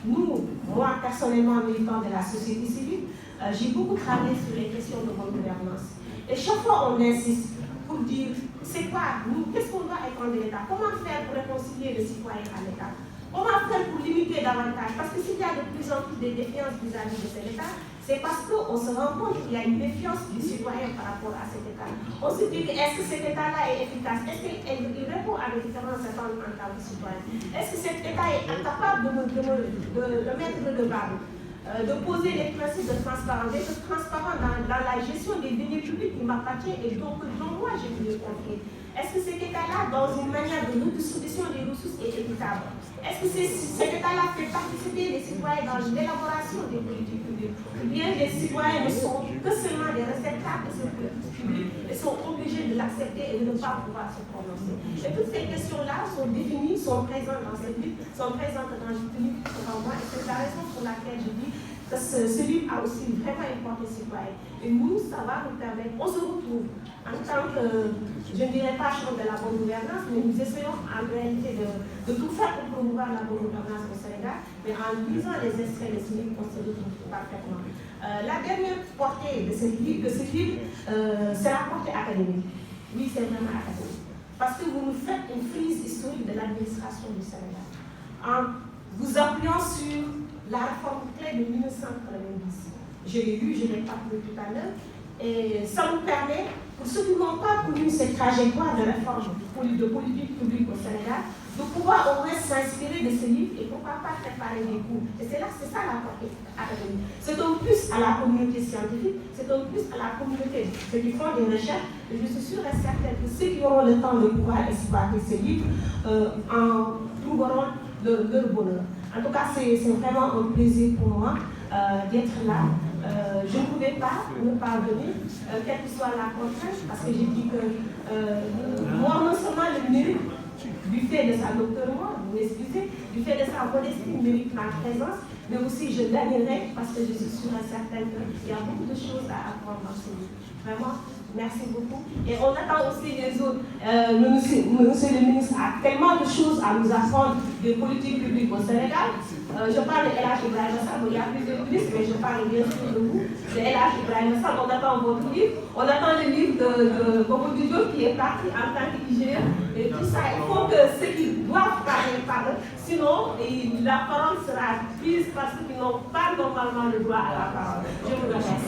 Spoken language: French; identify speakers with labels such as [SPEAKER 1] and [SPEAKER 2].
[SPEAKER 1] nous, moi personnellement militant de la société civile, j'ai beaucoup travaillé sur les questions de bonne gouvernance. Et chaque fois on insiste pour dire, c'est quoi, nous, qu'est-ce qu'on doit attendre de l'État? Comment faire pour réconcilier le citoyen à l'État? Comment faire pour limiter davantage? Parce que s'il y a de plus en plus de défiance vis-à-vis de cet État, c'est parce qu'on se rend compte qu'il y a une défiance du citoyen par rapport à cet État. On se dit, est-ce que cet État-là est efficace? Est-ce qu'il répond à nos différentes attentes en tant que citoyen? Est-ce que cet État est incapable de le mettre redevable? De poser les principes de transparence, d'être transparent dans la gestion des deniers publics qui m'appartient et donc dont moi j'ai voulu confier. Est-ce que cet État-là, dans une manière de redistribution des ressources, est équitable? Est-ce que cet État-là fait participer les citoyens dans l'élaboration des politiques publiques? Ou bien les citoyens ne sont que seulement des réceptacles de ces politiques publiques et sont obligés de l'accepter et de ne pas pouvoir se prononcer? Et toutes ces questions-là sont définies, sont présentes dans cette livre, sont présentes dans ce livre devant moi, et c'est la raison pour laquelle je dis que ce livre a aussi vraiment une portée citoyenne. Et nous, ça va nous permettre, on se retrouve en tant que, je ne dirais pas chambre de la bonne gouvernance, mais nous essayons en réalité de tout faire pour promouvoir la bonne gouvernance au Sénégal, mais en lisant les extraits de ce livre, on se retrouve parfaitement. La dernière portée de ce livre, c'est la portée académique. Oui, c'est vraiment académique. Parce que vous nous faites une frise historique de l'administration du Sénégal, en vous appuyant sur la réforme clé de 1990. Je l'ai lu, je l'ai parlé tout à l'heure, et ça nous permet, pour ceux qui n'ont pas connu cette trajectoire de réforme de politique publique au Sénégal, de pouvoir au moins s'inspirer de ce livre et pourquoi pas préparer des cours. Et c'est ça la portée académique. C'est un plus à la communauté scientifique, c'est un plus à la communauté, ceux qui font des recherches, et je suis sûre et certaine que ceux qui auront le temps de pouvoir exploiter ce livre en trouveront leur bonheur. En tout cas, c'est vraiment un plaisir pour moi d'être là. Je ne pouvais pas ne pas venir, quelle que soit la contrainte, parce que j'ai dit que moi, non seulement le mérite, du fait de sa doctorat, vous m'excusez, du fait de sa modestie, mérite ma présence, mais aussi je gagnerai parce que je suis sûre et certaine qu'il y a beaucoup de choses à apprendre dans ce livre. Vraiment, merci beaucoup. Et on attend aussi les autres. Monsieur le ministre a tellement de choses à nous apprendre des politiques publiques au Sénégal. Je parle de El Ibrahim Sall, il y a plusieurs ministres, mais je parle bien sûr de vous, de El Ibrahim Sall. On attend votre livre, on attend le livre de Bobo Diop qui est parti en tant qu'IGE, et tout ça. Il faut que ceux qui doivent parler parlent, sinon la parole sera prise par ceux qui n'ont pas normalement le droit à la parole. Je vous remercie.